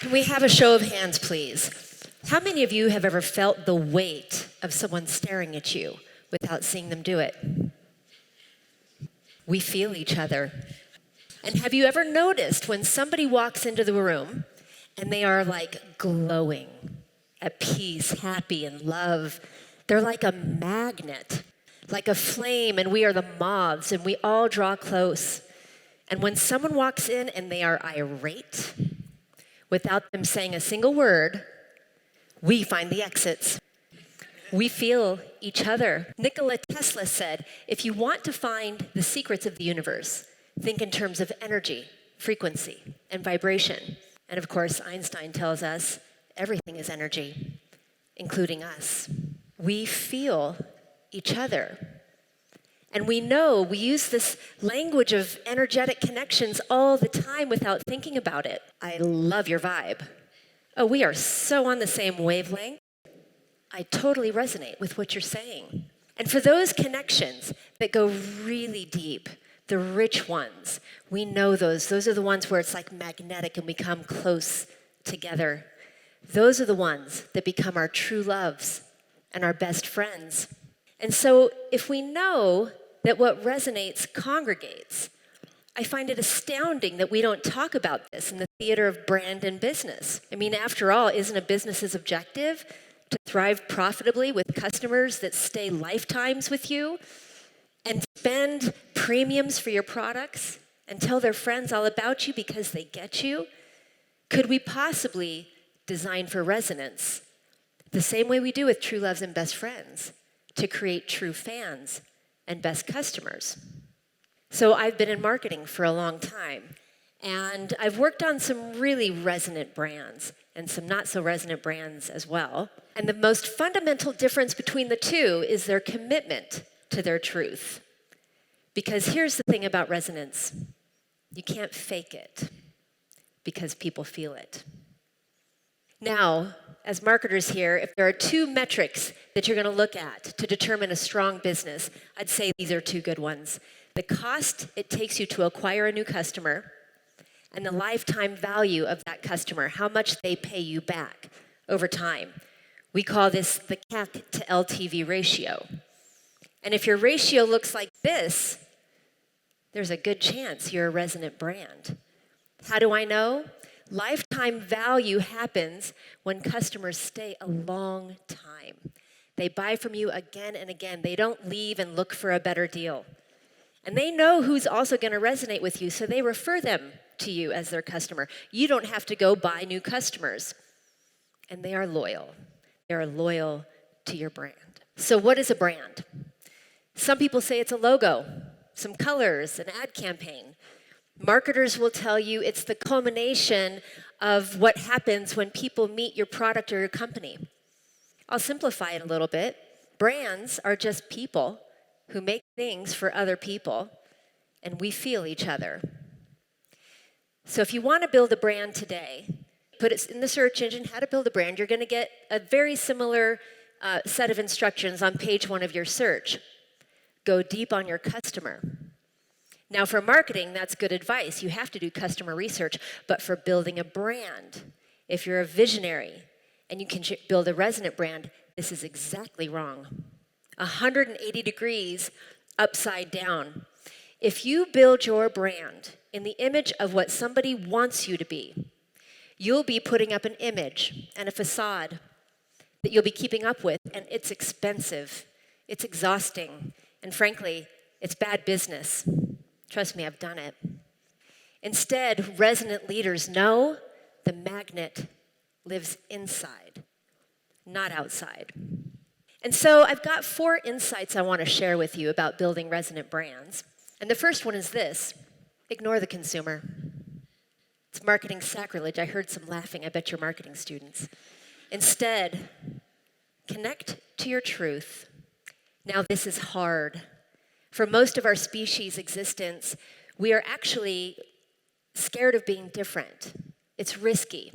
Can we have a show of hands, please? How many of you have ever felt the weight of someone staring at you without seeing them do it? We feel each other. And have you ever noticed when somebody walks into the room and they are like glowing, at peace, happy, and love? They're like a magnet, like a flame, and we are the moths, and we all draw close. And when someone walks in and they are irate, without them saying a single word, we find the exits. We feel each other. Nikola Tesla said, if you want to find the secrets of the universe, think in terms of energy, frequency, and vibration. And of course, Einstein tells us everything is energy, including us. We feel each other. And we know we use this language of energetic connections all the time without thinking about it. I love your vibe. Oh, we are so on the same wavelength. I totally resonate with what you're saying. And for those connections that go really deep, the rich ones, we know those. Those are the ones where it's like magnetic and we come close together. Those are the ones that become our true loves and our best friends. And so if we know that what resonates congregates, I find it astounding that we don't talk about this in the theater of brand and business. I mean, after all, isn't a business's objective to thrive profitably with customers that stay lifetimes with you and spend premiums for your products and tell their friends all about you because they get you? Could we possibly design for resonance the same way we do with true loves and best friends to create true fans and best customers? So I've been in marketing for a long time, and I've worked on some really resonant brands and some not so resonant brands as well. And the most fundamental difference between the two is their commitment to their truth. Because here's the thing about resonance. You can't fake it because people feel it. Now, as marketers here, if there are two metrics that you're going to look at to determine a strong business, I'd say these are two good ones. The cost it takes you to acquire a new customer and the lifetime value of that customer, how much they pay you back over time. We call this the CAC to LTV ratio. And if your ratio looks like this, there's a good chance you're a resonant brand. How do I know? Lifetime value happens when customers stay a long time. They buy from you again and again. They don't leave and look for a better deal. And they know who's also going to resonate with you, so they refer them to you as their customer. You don't have to go buy new customers. And they are loyal. They are loyal to your brand. So what is a brand? Some people say it's a logo, some colors, an ad campaign. Marketers will tell you it's the culmination of what happens when people meet your product or your company. I'll simplify it a little bit. Brands are just people who make things for other people, and we feel each other. So if you want to build a brand today, put it in the search engine, how to build a brand. You're going to get a very similar set of instructions on page 1 of your search. Go deep on your customer. Now for marketing, that's good advice. You have to do customer research. But for building a brand, if you're a visionary and you can build a resonant brand, this is exactly wrong. 180 degrees upside down. If you build your brand in the image of what somebody wants you to be, you'll be putting up an image and a facade that you'll be keeping up with, and it's expensive, it's exhausting, and frankly, it's bad business. Trust me, I've done it. Instead, resonant leaders know the magnet lives inside, not outside. And so I've got 4 insights I want to share with you about building resonant brands. And the first one is this: ignore the consumer. It's marketing sacrilege. I heard some laughing. I bet you're marketing students. Instead, connect to your truth. Now, this is hard. For most of our species' existence, we are actually scared of being different. It's risky.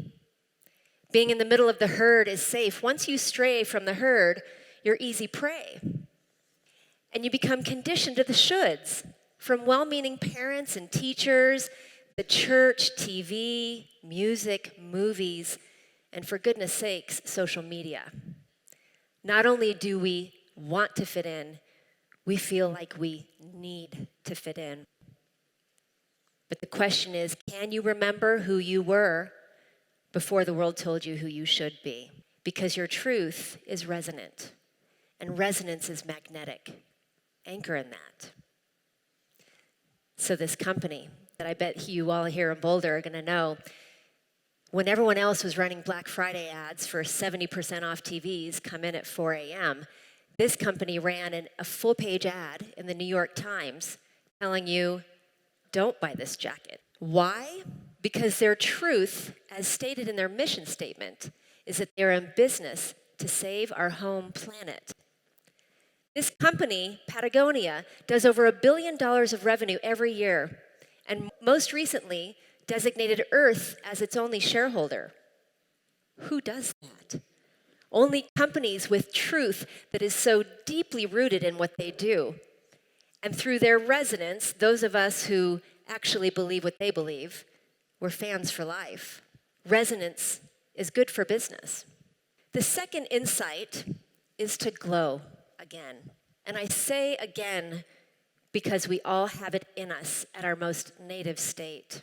Being in the middle of the herd is safe. Once you stray from the herd, you're easy prey. And you become conditioned to the shoulds from well-meaning parents and teachers The church, TV, music, movies, and for goodness sakes, social media. Not only do we want to fit in, we feel like we need to fit in. But the question is, can you remember who you were before the world told you who you should be? Because your truth is resonant, and resonance is magnetic. Anchor in that. So this company that I bet you all here in Boulder are going to know, when everyone else was running Black Friday ads for 70% off TVs, come in at 4 a.m., this company ran a full-page ad in the New York Times telling you, don't buy this jacket. Why? Because their truth, as stated in their mission statement, is that they're in business to save our home planet. This company, Patagonia, does over $1 billion of revenue every year, and most recently designated Earth as its only shareholder. Who does that? Only companies with truth that is so deeply rooted in what they do. And through their resonance, those of us who actually believe what they believe, we're fans for life. Resonance is good for business. The second insight is to glow again. And I say again because we all have it in us at our most native state.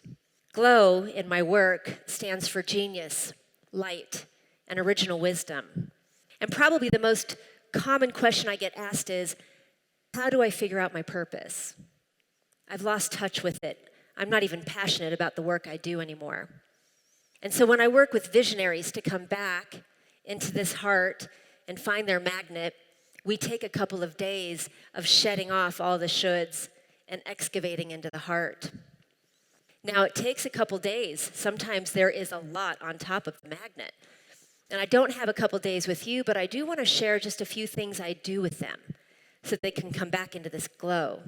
Glow in my work stands for genius, light, and original wisdom. And probably the most common question I get asked is, how do I figure out my purpose? I've lost touch with it. I'm not even passionate about the work I do anymore. And so when I work with visionaries to come back into this heart and find their magnet, we take a couple of days of shedding off all the shoulds and excavating into the heart. Now, it takes a couple days. Sometimes there is a lot on top of the magnet. And I don't have a couple days with you, but I do want to share just a few things I do with them so that they can come back into this glow.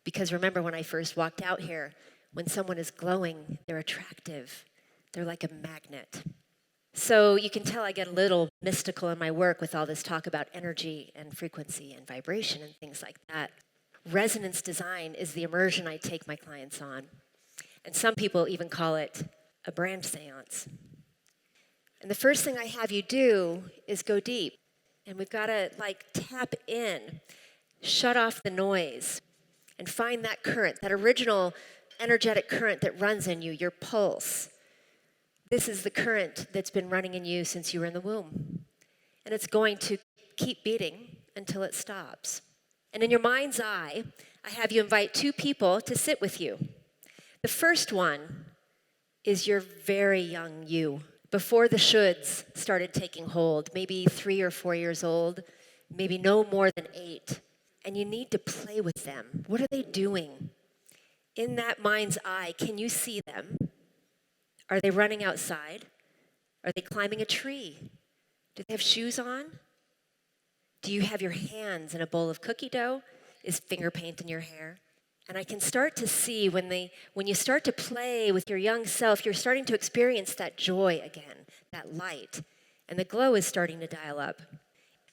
Because remember when I first walked out here, when someone is glowing, they're attractive. They're like a magnet. So you can tell I get a little mystical in my work with all this talk about energy and frequency and vibration and things like that. Resonance design is the immersion I take my clients on. And some people even call it a brand seance. And the first thing I have you do is go deep. And we've got to tap in, shut off the noise, and find that current, that original energetic current that runs in you, your pulse. This is the current that's been running in you since you were in the womb. And it's going to keep beating until it stops. And in your mind's eye, I have you invite two people to sit with you. The first one is your very young you, before the shoulds started taking hold, maybe 3 or 4 years old, maybe no more than 8. And you need to play with them. What are they doing? In that mind's eye, can you see them? Are they running outside? Are they climbing a tree? Do they have shoes on? Do you have your hands in a bowl of cookie dough? Is finger paint in your hair? And I can start to see when you start to play with your young self, you're starting to experience that joy again, that light. And the glow is starting to dial up.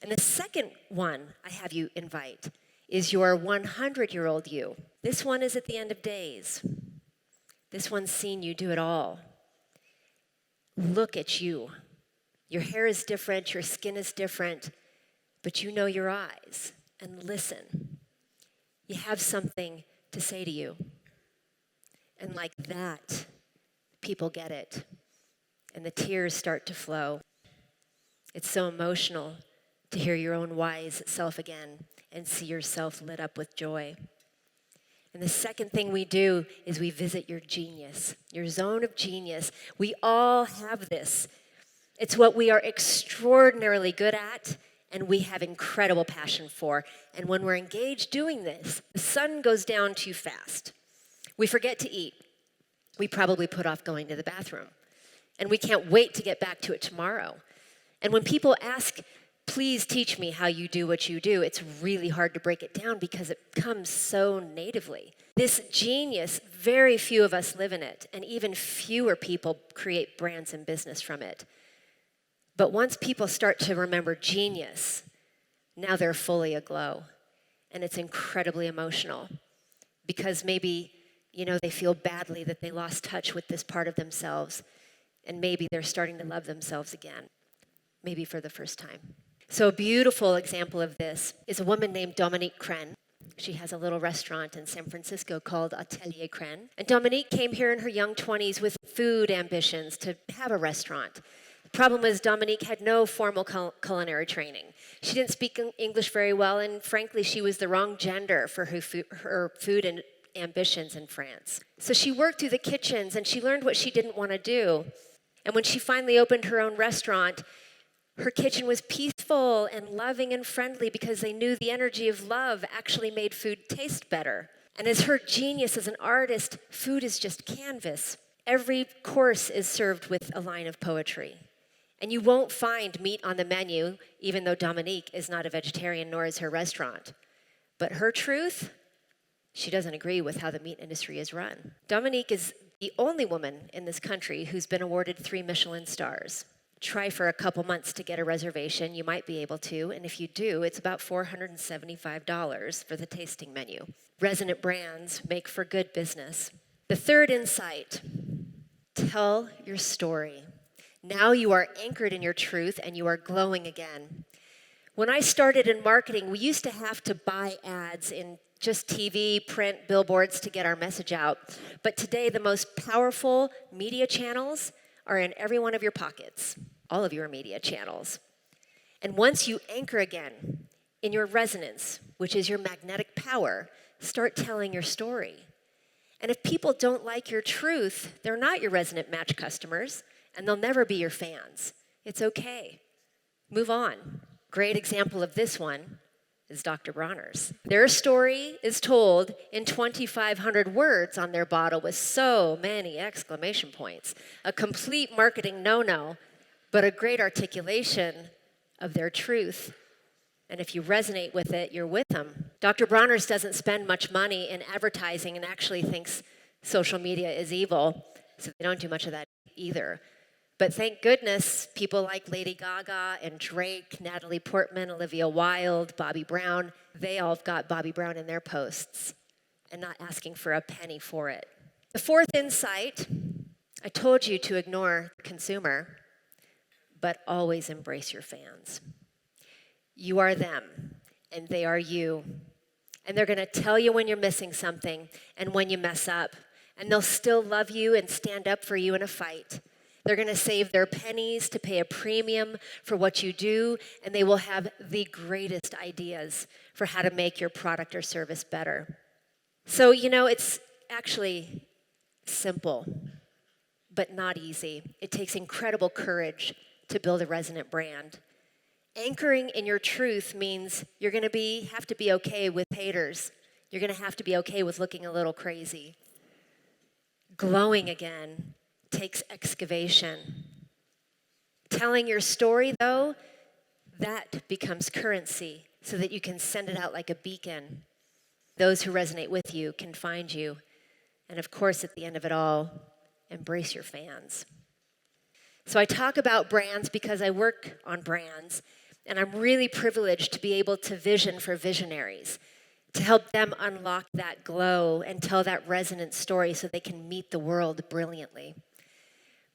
And the second one I have you invite is your 100-year-old you. This one is at the end of days. This one's seen you do it all. Look at you. Your hair is different, your skin is different, but you know your eyes. And listen. You have something to say to you. And like that, people get it. And the tears start to flow. It's so emotional to hear your own wise self again and see yourself lit up with joy. And the second thing we do is we visit your genius, your zone of genius. We all have this. It's what we are extraordinarily good at and we have incredible passion for. And when we're engaged doing this, the sun goes down too fast. We forget to eat. We probably put off going to the bathroom. And we can't wait to get back to it tomorrow. And when people ask, please teach me how you do what you do, it's really hard to break it down because it comes so natively. This genius, very few of us live in it, and even fewer people create brands and business from it. But once people start to remember genius, now they're fully aglow. And it's incredibly emotional because maybe They feel badly that they lost touch with this part of themselves, and maybe they're starting to love themselves again, maybe for the first time. So a beautiful example of this is a woman named Dominique Crenn. She has a little restaurant in San Francisco called Atelier Crenn. And Dominique came here in her young 20s with food ambitions to have a restaurant. The problem was Dominique had no formal culinary training. She didn't speak English very well, and frankly, she was the wrong gender for her food and ambitions in France. So she worked through the kitchens, and she learned what she didn't want to do. And when she finally opened her own restaurant, her kitchen was peaceful and loving and friendly because they knew the energy of love actually made food taste better. And as her genius as an artist, food is just canvas. Every course is served with a line of poetry. And you won't find meat on the menu, even though Dominique is not a vegetarian, nor is her restaurant. But her truth, she doesn't agree with how the meat industry is run. Dominique is the only woman in this country who's been awarded 3 Michelin stars. Try for a couple months to get a reservation. You might be able to, and if you do, it's about $475 for the tasting menu. Resonant brands make for good business. The third insight, tell your story. Now you are anchored in your truth and you are glowing again. When I started in marketing, we used to have to buy ads in just TV, print, billboards to get our message out. But today, the most powerful media channels are in every one of your pockets, all of your media channels. And once you anchor again in your resonance, which is your magnetic power, start telling your story. And if people don't like your truth, they're not your resonant match customers, and they'll never be your fans. It's okay. Move on. Great example of this one is Dr. Bronner's. Their story is told in 2,500 words on their bottle with so many exclamation points. A complete marketing no-no, but a great articulation of their truth. And if you resonate with it, you're with them. Dr. Bronner's doesn't spend much money in advertising and actually thinks social media is evil, so they don't do much of that either. But thank goodness, people like Lady Gaga and Drake, Natalie Portman, Olivia Wilde, Bobby Brown, they all have got Bobby Brown in their posts and not asking for a penny for it. The fourth insight, I told you to ignore the consumer, but always embrace your fans. You are them, and they are you. And they're going to tell you when you're missing something and when you mess up. And they'll still love you and stand up for you in a fight. They're going to save their pennies to pay a premium for what you do, and they will have the greatest ideas for how to make your product or service better. So, it's actually simple, but not easy. It takes incredible courage to build a resonant brand. Anchoring in your truth means you're going to have to be okay with haters. You're going to have to be okay with looking a little crazy. Glowing again takes excavation. Telling your story, though, that becomes currency so that you can send it out like a beacon. Those who resonate with you can find you. And of course, at the end of it all, embrace your fans. So I talk about brands because I work on brands, and I'm really privileged to be able to vision for visionaries, to help them unlock that glow and tell that resonant story so they can meet the world brilliantly.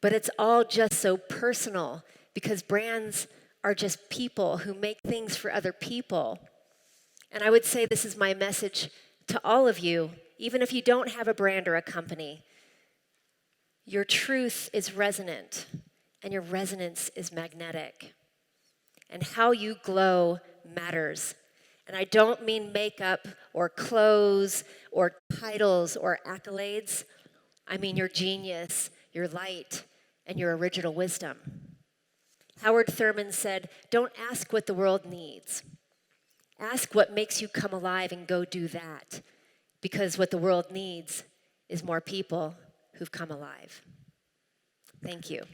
But it's all just so personal because brands are just people who make things for other people. And I would say this is my message to all of you, even if you don't have a brand or a company. Your truth is resonant, and your resonance is magnetic. And how you glow matters. And I don't mean makeup or clothes or titles or accolades. I mean your genius, your light, and your original wisdom. Howard Thurman said, "Don't ask what the world needs. Ask what makes you come alive and go do that. Because what the world needs is more people who've come alive." Thank you.